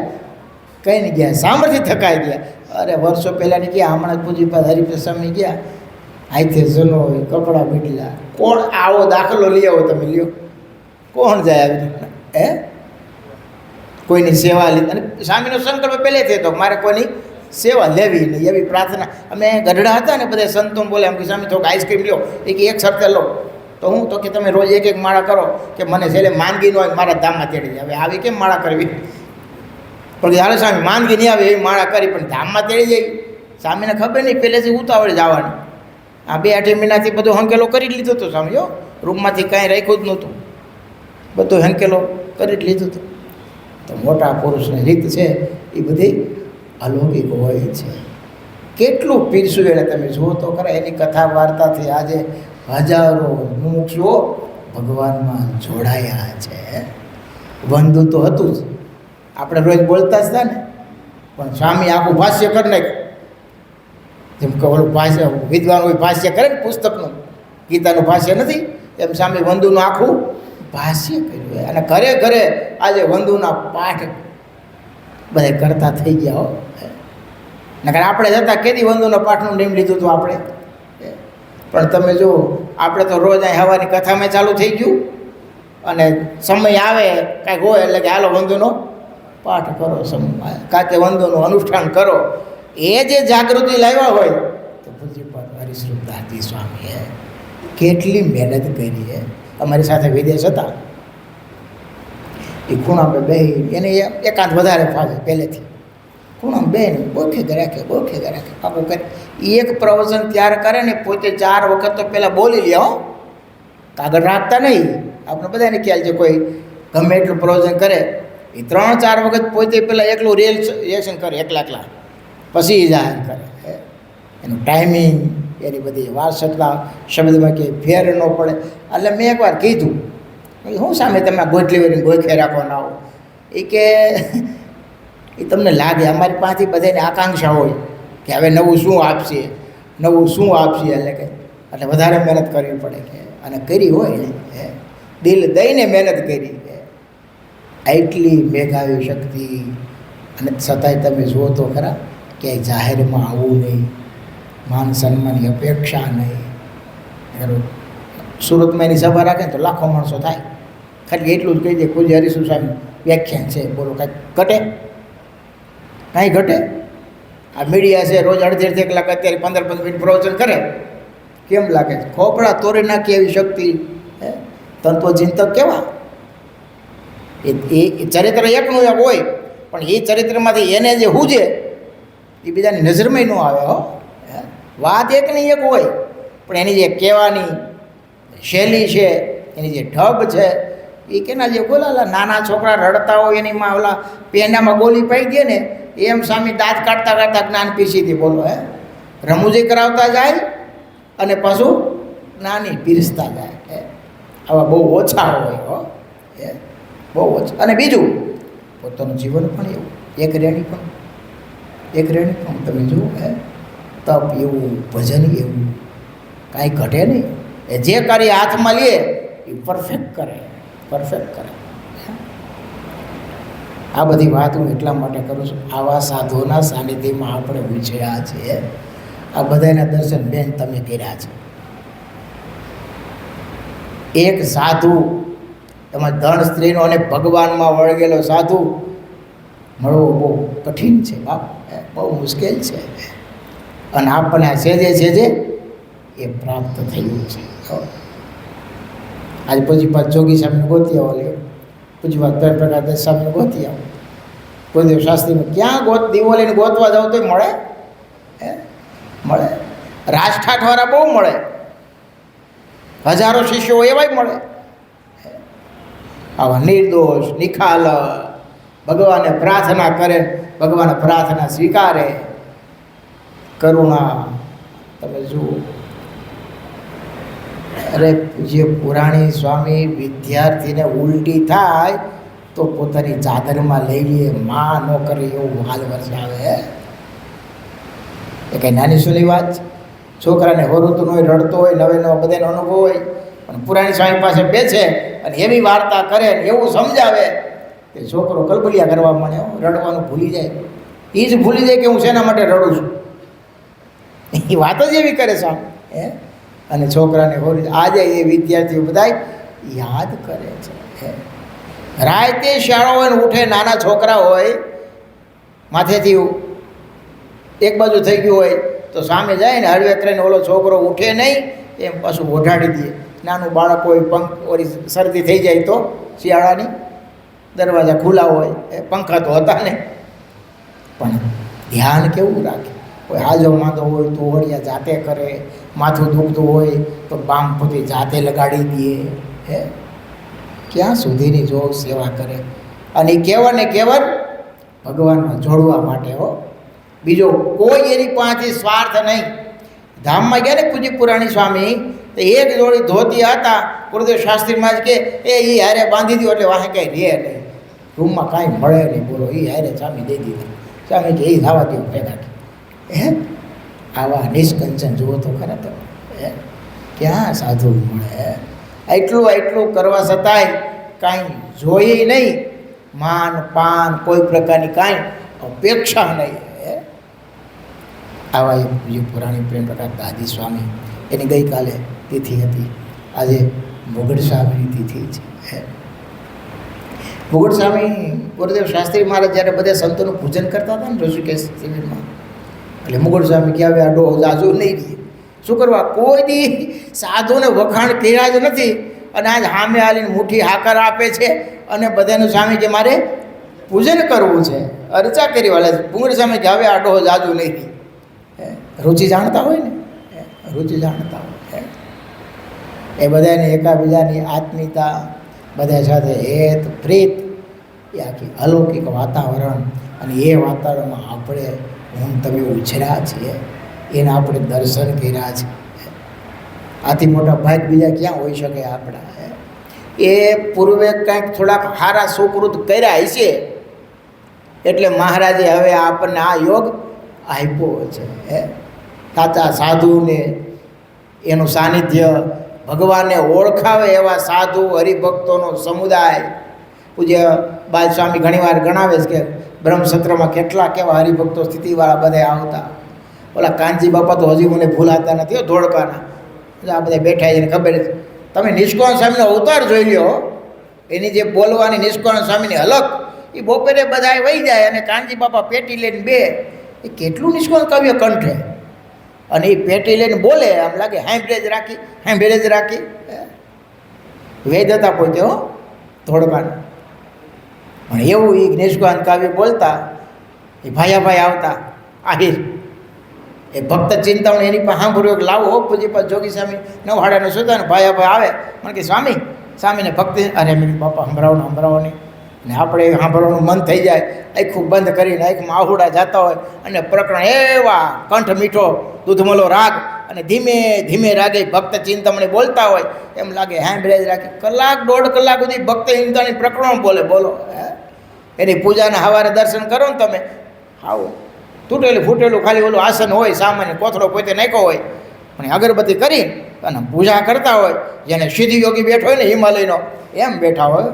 કંઈ નહીં ગયા, સામર્થ્ય થકાઈ ગયા. અરે વર્ષો પહેલાંની ગયા, હમણાં પૂજીપાદ હરિપ્રસાદ સ્વામી ગયા, અહીંથી જનો હોય કપડાં મીઠલા. કોણ આવો દાખલો લઈ આવો, તમે લ્યો, કોણ જાય આવી રીતના? કોઈની સેવા લીધી. અને સ્વામીનો સંકલ્પ પહેલેથી હતો મારે કોઈની સેવા લેવી નહીં, એવી પ્રાર્થના. અમે ગઢડા હતા ને બધા સંતોને બોલે એમ કે સ્વામી થોડુંક આઈસ્ક્રીમ લ્યો, એ કે એક શરતે લો. તો હું તો કે તમે રોજ એક માળા કરો, કે મને છેલ્લે માંદગી ન હોય મારા ધામમાં તેડી જાય. હવે આવી કેમ માળા કરવી? પણ યારે સ્વામી માંદગી નહીં આવે એવી માળા કરી, પણ ધામમાં તેડી જાય. સ્વામીને ખબર નહીં, પહેલેથી ઉતાવળે જવાની. આ 2-8 મહિનાથી બધો હંકેલો કરી લીધો હતો સ્વામી. રૂમમાંથી કાંઈ રાખ્યું જ નહોતું, બધો હંકેલો કરી જ લીધું હતું. તો મોટા પુરુષની રીત છે એ બધી અલૌકિક હોય છે. કેટલું પીરસું એટલે તમે જુઓ તો ખરા. એની કથા વાર્તાથી આજે હજારો મુમુક્ષુઓ ભગવાનમાં જોડાયા છે. બંધુ તો હતું જ, આપણે રોજ બોલતા જ હતા ને, પણ સ્વામી આખું ભાષ્ય કરી નાખ્યું. જેમ કે ઓલું ભાષ્ય વિદ્વાન હોય ભાષ્ય કરે ને પુસ્તકનું, ગીતાનું ભાષ્ય નથી એમ સ્વામી વંદુનું આખું ભાષ્ય કર્યું. અને ઘરે ઘરે આજે વંદુના પાઠ બધા કરતા થઈ ગયા હો. નકર આપણે જતા કેદી વંદુના પાઠનું નિયમ લીધું હતું આપણે. પણ તમે જુઓ આપણે તો રોજ અહીં હવાની કથામાં ચાલુ થઈ ગયું, અને સમય આવે કાંઈક હોય એટલે કે હાલો વંદુનો પાઠ કરો, કાંકે વંદુનું અનુષ્ઠાન કરો. એ જે જાગૃતિ લાવ્યા હોય તો પૂજ્યપાદ હરિશ્રુદ્ધાજી સ્વામીએ કેટલી મહેનત કરી છે. અમારી સાથે વિદેશ હતા, એ ખૂણામાં બે એને એકાંત વધારે ફાવે પહેલેથી. ખૂણામાં બેન બોખે રાખે આખું કરે. એક પ્રવચન તૈયાર કરે ને પોતે 4 વખત તો પહેલાં બોલી લે હો, કાગળ રાખતા નહીં. આપણે બધાને ખ્યાલ છે, કોઈ ગમે એટલું પ્રવચન કરે એ 3-4 વખત પોતે પહેલાં એકલું રિએક્શન કરે, એકલા પછી જાહેર કરે. એનું ટાઈમિંગ, એની બધી વારસટલા શબ્દમાં કે ફેર ન પડે. એટલે મેં એકવાર કીધું, શું સામે તમે ગોઠલી વળીને ગોખે રાખવાના આવો? એ કે એ તમને લાગે અમારી પાસેથી બધાને આકાંક્ષા હોય કે હવે નવું શું આપશે. એટલે વધારે મહેનત કરવી પડે કે, અને કરી હોય ને દિલ દઈને મહેનત કરી. એટલી મેઘાવી શક્તિ, અને છતાંય તમે જુઓ તો ખરા ક્યાંય જાહેરમાં આવવું નહીં, માન સન્માનની અપેક્ષા નહીં. સુરતમાં એની સભા રાખે તો લાખો માણસો થાય. ખાલી એટલું જ કહી દે પૂજ્ય હરિશ્રુદ્ધ સ્વામી વ્યાખ્યાન છે, બોલો કાંઈ ઘટે? કાંઈ ઘટે? આ મીડિયા છે રોજ અડધી કલાક, અત્યારે 15 મિનિટ પ્રવચન કરે. કેમ લાગે છે? ખોપડા તોડી નાખી એવી શક્તિ. તત્વચિંતક કેવા એ ચરિત્ર એકનું એક હોય, પણ એ ચરિત્રમાંથી એને જે હુજે એ બીજાની નજરમાં ન આવે હો. વાત એકની એક હોય, પણ એની જે કહેવાની શૈલી છે, એની જે ઢબ છે, એ કેના જે બોલાલા નાના છોકરા રડતા હોય એની માં ઓલા પેંડામાં ગોલી પાઈ દે ને એમ સ્વામી દાંત કાઢતા જ્ઞાન પીસીથી બોલો. રમૂજી કરાવતા જાય અને પાછું જ્ઞાની પીરસતા જાય. આવા બહુ ઓછા હોય હો, બહુ ઓછા. અને બીજું પોતાનું જીવન પણ એવું એક રેણી પણ તમે જુઓ, તપ એવું, ભજન એવું, કાંઈ ઘટે નહીં. એ જે કાર્ય હાથમાં લે એ પરફેક્ટ કરે. આ બધી વાત હું એટલા માટે કરું છું, આવા સાધુઓના સાનિધ્યમાં આપણે વિછળ્યા છીએ. આ બધાના દર્શન બેન તમે કર્યા છે. એક સાધુ, એમાં ધન સ્ત્રીનો અને ભગવાનમાં વળગેલો સાધુ મળવો બહુ કઠિન છે બાપ, બહુ મુશ્કેલ છે. અને આપણને સેજે એ પ્રાપ્ત થયું છે. આજે પૂજ્યપાદ જોગી સાહેબને ગોતી આવો, લે પૂજ્યપાદ પ્રેમપ્રકાશ સાહેબને ગોતી આવો, કોઈ શાસ્ત્રીમાં ક્યાં દીવો લઈને ગોતવા જાવ તો મળે? મળે. રાજઠાઠવાળા બહુ મળે, હજારો શિષ્યો એવાય મળે. આવા નિર્દોષ નિખાલ ભગવાનને પ્રાર્થના કરે, ભગવાન પ્રાર્થના સ્વીકારે. કરુણા તમે જુઓ. અરે જે પુરાણી સ્વામી વિદ્યાર્થીને ઉલટી થાય તો પોતાની ચાદરમાં લઈ લે, માં ન કરે એવું હાલ વરસાવે. એ કંઈ નાની સુની વાત. છોકરાને હોરુતું હોય, રડતો હોય, નવે નવા બધાનો અનુભવ હોય, પણ પુરાણી સ્વામી પાસે બેસે અને એવી વાર્તા કરે ને એવું સમજાવે કે છોકરો કલબલિયા કરવા માંડે, રડવાનું ભૂલી જાય. એ જ ભૂલી જાય કે હું શેના માટે રડું છું. એ વાત જ એવી કરે સ્વામી. અને છોકરાને હોરી આજે એ વિદ્યાર્થીઓ બધા યાદ કરે છે. રાતે શાળા હોય ને ઉઠે, નાના છોકરા હોય, માથેથી એક બાજુ થઈ ગયું હોય તો સામે જાય ને હળવે કરીને ઓલો છોકરો ઉઠે નહીં એમ પાછું ઓઢાડી દે. નાનું બાળક હોય, ઓલી શરદી થઈ જાય તો શિયાળાની દરવાજા ખુલ્લા હોય, પંખા તો હતા ને, પણ ધ્યાન કેવું રાખે. કોઈ હાજો માંદો હોય તો ઓળિયા જાતે કરે, માથું દુખતું હોય તો બામ પોતે જાતે લગાડી દે. ક્યાં સુધીની જો સેવા કરે. અને એ કેવળ ને કેવળ ભગવાનમાં જોડવા માટે હો, બીજો કોઈ એની પાસેથી સ્વાર્થ નહીં. ધામમાં ગયા ને પૂજ્ય પુરાણી સ્વામી તો એક જોડી ધોતી હતા, ગુરુદેવ શાસ્ત્રીમાં જ કે એ હારે બાંધી દો એટલે વાહે કંઈ રહે નહીં, રૂમમાં કાંઈ મળે નહીં. બોલો એ હારે સ્વામી દઈ દીધા. સ્વામી કે એ ધાવા દેવું ભેગા. આવા નિષ્કંચન જુઓ તો ખરા તમે. ક્યાં સાધુ મળે? એટલું કરવા છતાંય કાંઈ જોઈએ નહીં, માન પાન કોઈ પ્રકારની કાંઈ અપેક્ષા નહીં. આવા એક પૂજ્ય પુરાણી પ્રેમ પ્રકાશ દાદી સ્વામી, એની ગઈકાલે તિથિ હતી, આજે મુગટ સ્વામીની તિથિ છે. મુગટ સ્વામી ગુરુદેવ શાસ્ત્રી મહારાજ જ્યારે બધા સંતોનું પૂજન કરતા હતા ને ઋષિકેશ શિબિરમાં, એટલે મુગટ સ્વામી કે આવે આ ડોહ જાજુ નહીં રહે. શું કરવા? કોઈ દી સાધુને વખાણ કર્યા જ નથી, અને આજ સામે આવીને મુઠ્ઠી હાકર આપે છે, અને બધાનું સ્વામી કે મારે પૂજન કરવું છે, અર્ચા કરી વાળા મુગટ સ્વામી કે હવે આ ડોહ જાજુ નહીં રહે. રુચિ જાણતા હોય ને, રુચિ જાણતા હોય એ બધાને એકાબીજાની આત્મીયતા, બધા સાથે હેત પ્રીત, એ આખી અલૌકિક વાતાવરણ, અને એ વાતાવરણમાં આપણે હું તમે ઉછર્યા છીએ, એના આપણે દર્શન કર્યા છે. આથી મોટા ભાગ બીજા ક્યાં હોઈ શકે આપણા? એ પૂર્વે કંઈક થોડાક સારા સુકૃત કર્યા હશે, એટલે મહારાજે હવે આપણને આ યોગ આપ્યો છે. સાચા સાધુને એનું સાનિધ્ય, ભગવાનને ઓળખાવે એવા સાધુ હરિભક્તોનો સમુદાય. પૂજ્ય બાલ સ્વામી ઘણીવાર ગણાવે છે કે બ્રહ્મસત્રમાં કેટલા કેવા હરિભક્તો સ્થિતિવાળા બધા આવતા. ઓલા કાનજી બાપા તો હજી મને ભૂલાતા નથી, ધોળકાના. આ બધા બેઠા છે, ખબર છે. તમે નિષ્કોણ સ્વામીનો અવતાર જોઈ લ્યો, એની જે બોલવાની નિષ્કોણ સ્વામીની હલક, એ બપોરે બધા વહી જાય, અને કાનજી બાપા પેટી લઈને બે, એ કેટલું નિષ્કોણ કાવ્ય કંઠે, અને એ પેટી લઈને બોલે, આમ લાગે હાંભળે જ રાખી. વેદ હતા પોતે ધોળકાના, પણ એવું એ નિષ્કાંત કાવ્ય બોલતા. એ ભાઈ આવતા આહિર, એ ભક્ત ચિંતામણી એની પાસે સાંભળ્યું કે લાવો હો પૂજી પાસે જોગી સ્વામી નવહાડાને સુતા ને ભાઈ આવે મને કે સ્વામીને ભક્તિ, અરે મેં બાપા સંભળાવો નહીં. ને આપણે સાંભળવાનું મન થઈ જાય, આખું બંધ કરીને આંખમાં આહુડા જતા હોય, અને પ્રકરણ એવા કંઠ મીઠો દૂધમલો રાગ, અને ધીમે ધીમે રાગે ભક્ત ચિંતામણી બોલતા હોય, એમ લાગે હાંભળે જ રાખી. કલાક દોઢ કલાક સુધી ભક્ત ચિંતામણી પ્રકરણ બોલો. એની પૂજાના સવારે દર્શન કરો ને તમે, આવો તૂટેલું ફૂટેલું ખાલી ઓલું આસન હોય, સામાન્ય કોથળો પોતે નાખ્યો હોય, પણ અગરબત્તી કરી અને પૂજા કરતા હોય, જેને સિદ્ધિ યોગી બેઠો હોય ને હિમાલયનો, એમ બેઠા હોય,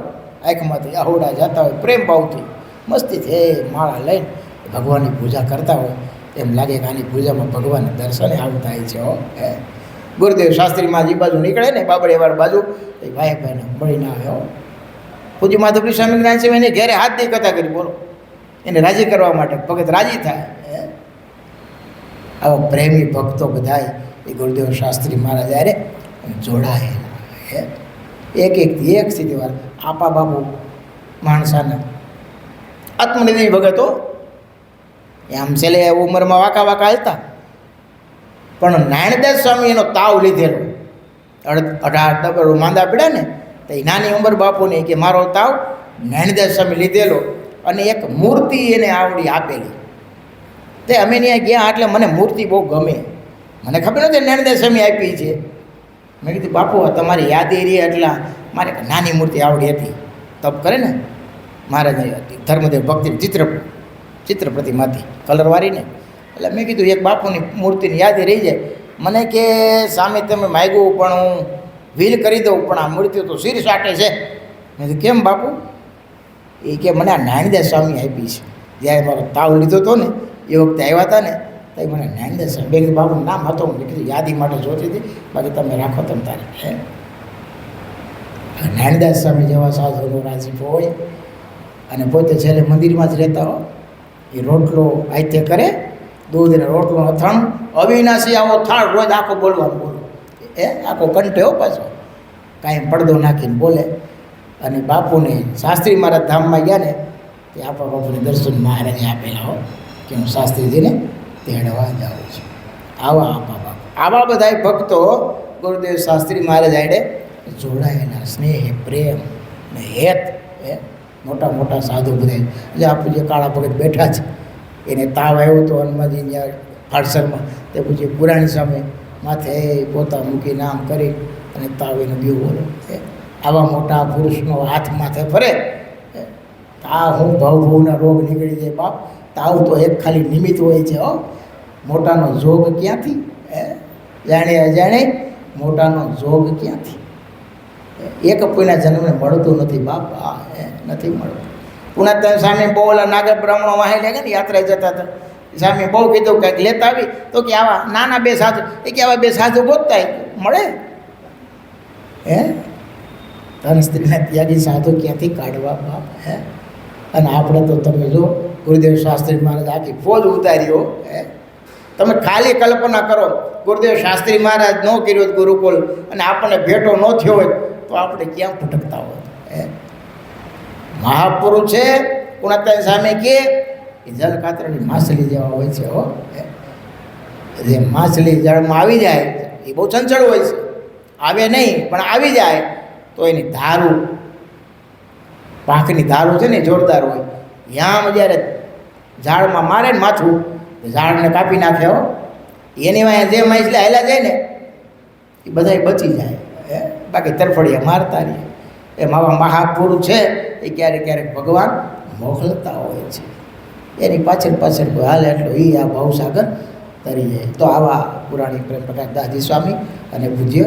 આંખમાંથી આહુડા જતા હોય, પ્રેમ ભાવથી મસ્તીથી માળા લઈને ભગવાનની પૂજા કરતા હોય. એમ લાગે કે આની પૂજામાં ભગવાનને દર્શને આવું થાય છે. ગુરુદેવ શાસ્ત્રીમાં જે બાજુ નીકળે ને બાબડીવાળ બાજુ, એ ભાઈને મળીને આવ્યો. પૂજ્ય માધવપુરી સ્વામી જ્ઞાન છે, એને ઘેરે હાથ દઈ કથા કરી, બોલો, એને રાજી કરવા માટે, ભગત રાજી થાય. આવા પ્રેમી ભક્તો બધાય એ ગુરુદેવ શાસ્ત્રી મહારાજ યારે જોડાયેલા. એક સ્થિતિવાર આપા બાપુ માણસાના આત્મનિધિ ભગતો, આમ છેલ્લે ઉંમરમાં વાંકા હતા, પણ નારાયણદાસ સ્વામી એનો તાવ લીધેલો. 18 માંદા પડ્યા ને, તો એ નાની ઉંમર બાપુને કે મારો તાવ નારાયણદાસ સ્વામી લીધેલો, અને એક મૂર્તિ એને આવડી આપેલી. તે અમે ત્યાં ગયા, એટલે મને મૂર્તિ બહુ ગમે. મને ખબર નથી નારાયણદાસ સ્વામી આપી છે. મેં કીધું બાપુ તમારી યાદી રહી, એટલે મારે નાની મૂર્તિ આવડી હતી. તપ કરે ને મહારાજ ધર્મદેવ ભક્તિ ચિત્રપ્રતિમાંથી કલરવાળીને, એટલે મેં કીધું એક બાપુની મૂર્તિની યાદી રહી જાય. મને કે સામે તમે માગ્યું પણ હું વ્હીલ કરી દઉં, પણ આ મૂર્તિ તો શીર સાટે છે. મેં કીધું કેમ બાપુ? એ કે મને આ નારાયણદાસ સ્વામી આપી છે. જ્યારે મારો તાવ લીધો હતો ને એ વખતે આવ્યા હતા ને, તો મને નારાયણદાસ સ્વામી, બે બાપુનું નામ હતું, મેં કીધું યાદી માટે જોતી હતી, બાકી તમે રાખો તમે તારે. નારાયણદાસ સ્વામી જેવા સાધુનો રાજીપ હોય, અને પોતે છેલ્લે મંદિરમાં જ રહેતા હોય. એ રોટલો આયતે કરે, દૂધને રોટલો અથાણું, અવિનાશી આવો થાળ રોજ આખો બોલવાનું બોલો, આખો કંઠે હો પાછો, કાંઈ પડદો નાખીને બોલે. અને બાપુને શાસ્ત્રી મહારાજ ધામમાં ગયા ને, તે આપણા બાપુને દર્શન મહારાજે આપેલા હો, કે હું શાસ્ત્રીજીને તેડવા જાઉં છું. આવા બધા ભક્તો ગુરુદેવ શાસ્ત્રી મહારાજ આડે જોડાયેલા, સ્નેહ પ્રેમ ને હેત. મોટા સાધુ બધા, જે આપણું જે કાળા ભગત બેઠા છે, એને તાવ આવ્યો તો હનુમાનજી ત્યાં ફાળસરમાં, તે પછી પુરાણી સામે માથે પોતા મૂકી નામ કરી અને તાવ એને બીઓ બોલો. આવા મોટા પુરુષનો હાથ માથે ફરે, તાવ હું ભાવના રોગ નીકળી જાય બાપ. તાવ તો એક ખાલી નિમિત્ત હોય છે. મોટાનો જોગ ક્યાંથી? જાણે અજાણે મોટાનો જોગ ક્યાંથી? એક પુના જન્મને મળતું નથી બાપા, નથી મળતું. પુના સામે બહુ ઓલા નાગર બ્રાહ્મણો વાહી લે ને યાત્રાએ જતા હતા, સામે બહુ કીધું કંઈક લેતા આવી તો કે આવા નાના બે સાધુ, એ કે આવા બે સાધુ ગોતતા મળે હે? ધન સ્ત્રીના ત્યાગી સાધુ ક્યાંથી કાઢવા બાપ હે? અને આપણે તો તમે જો ગુરુદેવ શાસ્ત્રી મહારાજ આખી ફોજ ઉતાર્યો હે. તમે ખાલી કલ્પના કરો, ગુરુદેવ શાસ્ત્રી મહારાજ ન કર્યો ગુરુકુલ અને આપણને ભેટો ન થયો હોય તો આપણે ક્યાં ભટકતા હોય હે? મહાપુરુષ છે ગુણતા સામે કે જલ કાતરની માછલી જેવા હોય છે હો. જે માછલી જળમાં આવી જાય એ બહુ ચંચળ હોય છે, આવે નહીં પણ આવી જાય તો એની ધારું, પાંખની ધારું છે ને જોરદાર હોય. યામ જ્યારે ઝાડમાં મારે ને માથું, ઝાડને કાપી નાખે હો. એની વાંહે જે માછલી હાલ્યા જાય ને એ બધા બચી જાય હે, બાકી તરફડિયા મારતા રહીએ. એમ આવા મહાપુરુષ છે એ ક્યારેક ક્યારેક ભગવાન મોકલતા હોય છે. એની પાછળ પાછળ કોઈ હાલે એટલો એ આ ભાવસાગર તરી જાય. તો આવા પુરાણી પ્રેમ પ્રકાશ દાસજી સ્વામી અને પૂજ્ય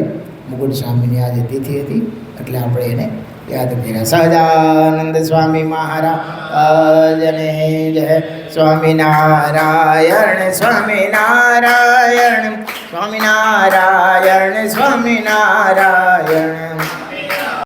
મુકુટ સ્વામીની આજે તિથિ હતી એટલે આપણે એને યાદ કર્યા. સહજાનંદ સ્વામી મહારાજને જય. સ્વામિનારાયણ સ્વામિનારાયણ સ્વામિનારાયણ સ્વામિનારાયણ.